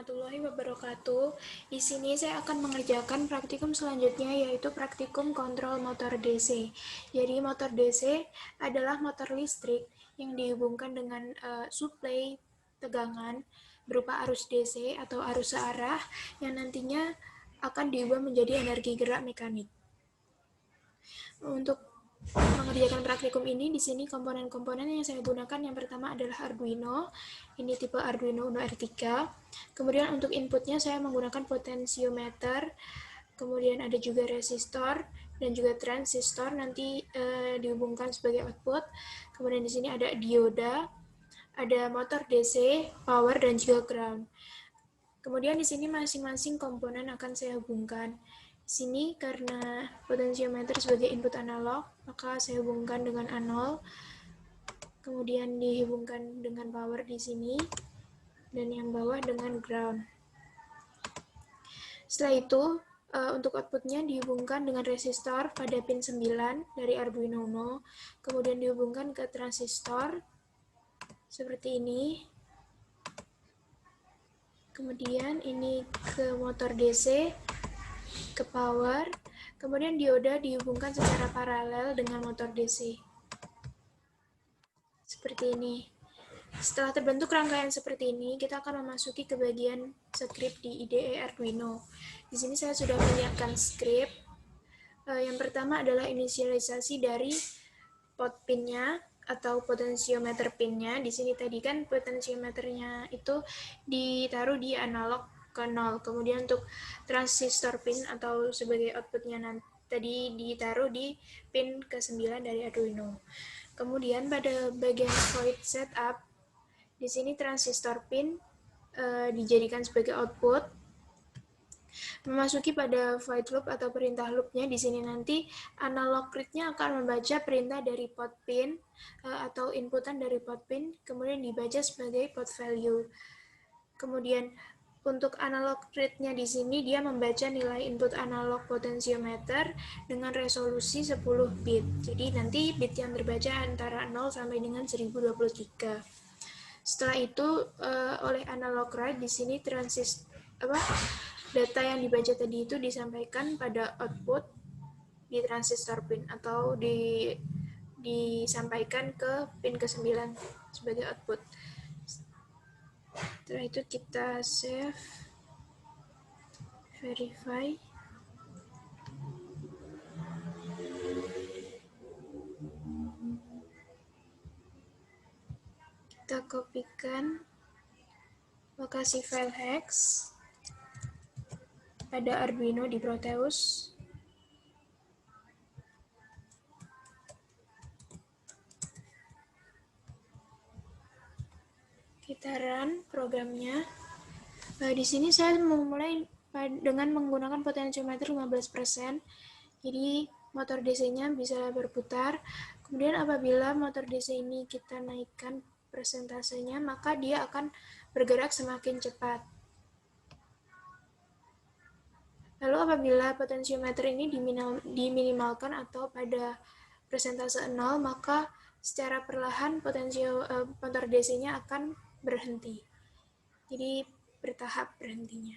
warahmatullahi wabarakatuh. Di sini saya akan mengerjakan praktikum selanjutnya, yaitu praktikum kontrol motor DC. Jadi motor DC adalah motor listrik yang dihubungkan dengan suplai tegangan berupa arus DC atau arus searah yang nantinya akan diubah menjadi energi gerak mekanik. Untuk mengerjakan praktikum ini, di sini komponen-komponen yang saya gunakan yang pertama adalah Arduino. Ini tipe Arduino Uno R3. Kemudian untuk inputnya saya menggunakan potensiometer. Kemudian ada juga resistor dan juga transistor nanti dihubungkan sebagai output. Kemudian di sini ada dioda, ada motor DC, power dan juga ground. Kemudian di sini masing-masing komponen akan saya hubungkan. Di sini karena potensiometer sebagai input analog, maka saya hubungkan dengan A0. Kemudian dihubungkan dengan power di sini dan yang bawah dengan ground. Setelah itu untuk outputnya dihubungkan dengan resistor pada pin 9 dari Arduino Uno, kemudian dihubungkan ke transistor seperti ini. Kemudian ini ke motor DC, ke power, kemudian dioda dihubungkan secara paralel dengan motor DC. Seperti ini. Setelah terbentuk rangkaian seperti ini, kita akan memasuki ke bagian script di IDE Arduino. Di sini saya sudah menyiapkan script. Yang pertama adalah inisialisasi dari pot pinnya atau potensiometer pinnya. Di sini tadi kan potensiometernya itu ditaruh di analog ke 0. Kemudian untuk transistor pin atau sebagai outputnya tadi ditaruh di pin ke-9 dari Arduino. Kemudian pada bagian void setup, di sini transistor pin dijadikan sebagai output. Memasuki pada void loop atau perintah loopnya, di sini nanti analog read-nya akan membaca perintah dari pot pin atau inputan dari pot pin, kemudian dibaca sebagai pot value. Kemudian untuk analog read-nya di sini dia membaca nilai input analog potensiometer dengan resolusi 10 bit. Jadi nanti bit yang terbaca antara 0 sampai dengan 1023. Setelah itu oleh analog write di sini data yang dibaca tadi itu disampaikan pada output di transistor pin atau disampaikan ke pin ke-9 sebagai output. Setelah itu kita save, verify. Kita kopikan lokasi file hex pada Arduino di Proteus. Kita run programnya. Di sini saya memulai dengan menggunakan potensiometer 15%. Jadi motor DC-nya bisa berputar. Kemudian apabila motor DC ini kita naikkan persentasenya, maka dia akan bergerak semakin cepat. Lalu apabila potensiometer ini diminimalkan atau pada persentase 0, maka secara perlahan motor DC-nya akan berhenti. Jadi bertahap berhentinya.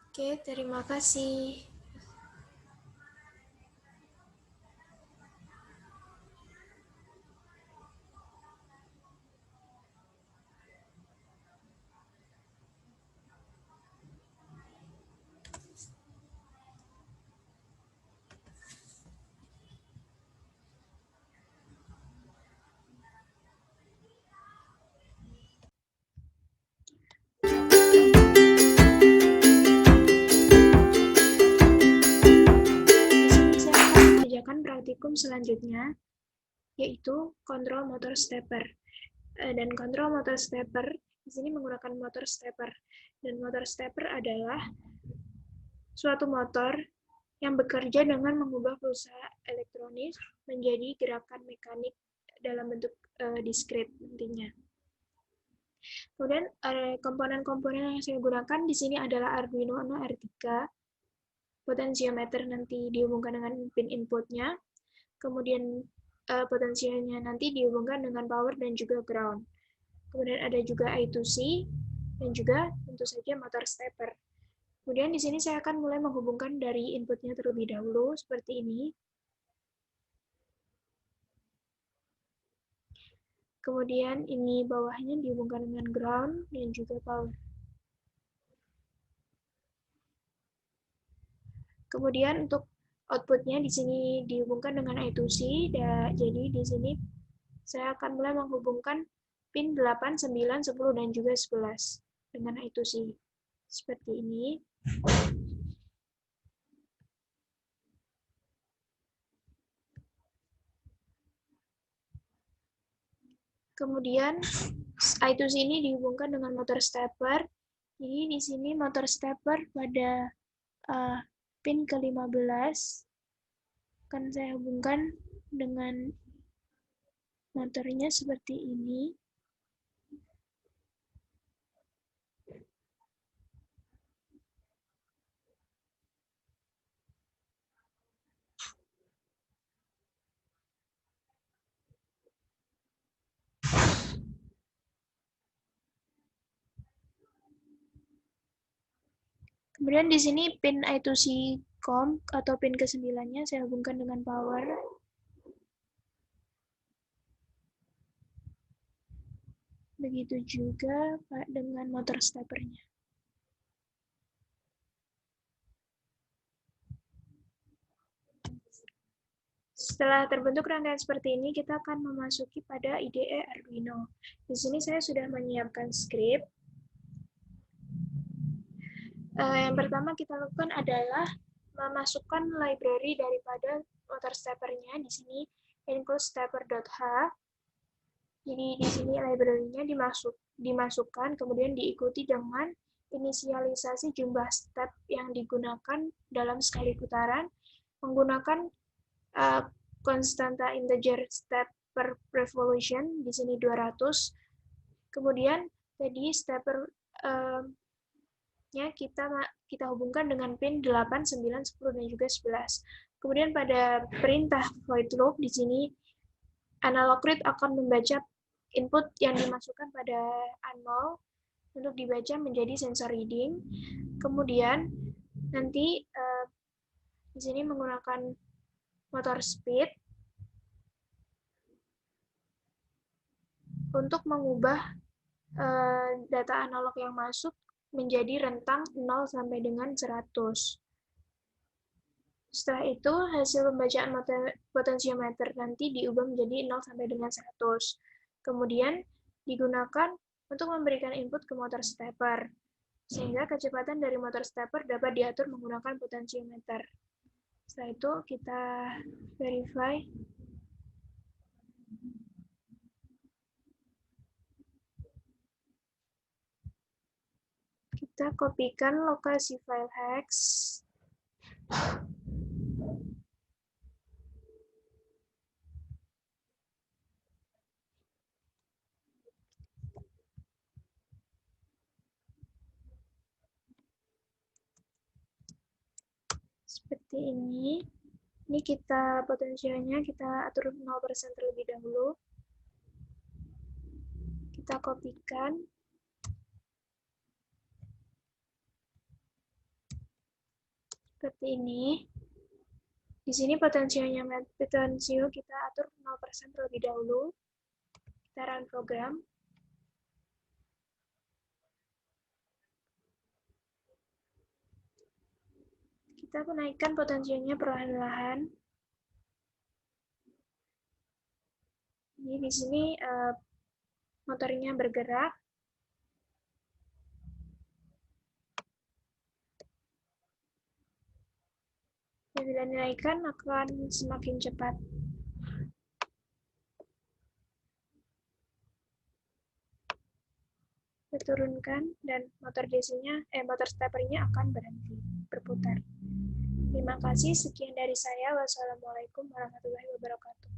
Oke, terima kasih. Praktikum selanjutnya yaitu kontrol motor stepper. Dan kontrol motor stepper di sini menggunakan motor stepper. Dan motor stepper adalah suatu motor yang bekerja dengan mengubah pulsa elektronis menjadi gerakan mekanik dalam bentuk diskrit nantinya. Kemudian komponen-komponen yang saya gunakan di sini adalah Arduino Uno R3, potensiometer nanti dihubungkan dengan pin inputnya, Kemudian potensialnya nanti dihubungkan dengan power dan juga ground. Kemudian ada juga I2C dan juga tentu saja motor stepper. Kemudian di sini saya akan mulai menghubungkan dari inputnya terlebih dahulu seperti ini. Kemudian ini bawahnya dihubungkan dengan ground dan juga power. Kemudian untuk outputnya di sini dihubungkan dengan I2C. Jadi di sini saya akan mulai menghubungkan pin 8, 9, 10, dan juga 11 dengan I2C. Seperti ini. Kemudian I2C ini dihubungkan dengan motor stepper. Jadi di sini motor stepper pada pin ke-15 akan saya hubungkan dengan motornya seperti ini. Kemudian di sini pin I2C COM atau pin ke-9-nya saya hubungkan dengan power. Begitu juga dengan motor steppernya. Setelah terbentuk rangkaian seperti ini, kita akan memasuki pada IDE Arduino. Di sini saya sudah menyiapkan script. Yang pertama kita lakukan adalah memasukkan library daripada motor steppernya. Di sini include stepper.h. Jadi di sini library-nya dimasukkan, kemudian diikuti dengan inisialisasi jumlah step yang digunakan dalam sekali putaran menggunakan konstanta integer step per revolution, di sini 200. Kemudian tadi stepper kita hubungkan dengan pin 8, 9, 10, dan juga 11. Kemudian pada perintah void loop di sini analog read akan membaca input yang dimasukkan pada A0 untuk dibaca menjadi sensor reading. Kemudian nanti di sini menggunakan motor speed untuk mengubah data analog yang masuk menjadi rentang 0 sampai dengan 100. Setelah itu, hasil pembacaan potensiometer nanti diubah menjadi 0 sampai dengan 100. Kemudian digunakan untuk memberikan input ke motor stepper, sehingga kecepatan dari motor stepper dapat diatur menggunakan potensiometer. Setelah itu kita verify. Kita kopikan lokasi file hex. Seperti ini. Ini kita potensialnya kita atur 0% terlebih dahulu. Kita kopikan. Seperti ini. Di sini potensio kita atur 0% terlebih dahulu. Kita run program. Kita menaikkan potensinya perlahan-lahan. Jadi di sini motornya bergerak. Bila dinaikkan akan semakin cepat. Diturunkan dan motor steppernya akan berhenti berputar. Terima kasih, sekian dari saya. Wassalamualaikum warahmatullahi wabarakatuh.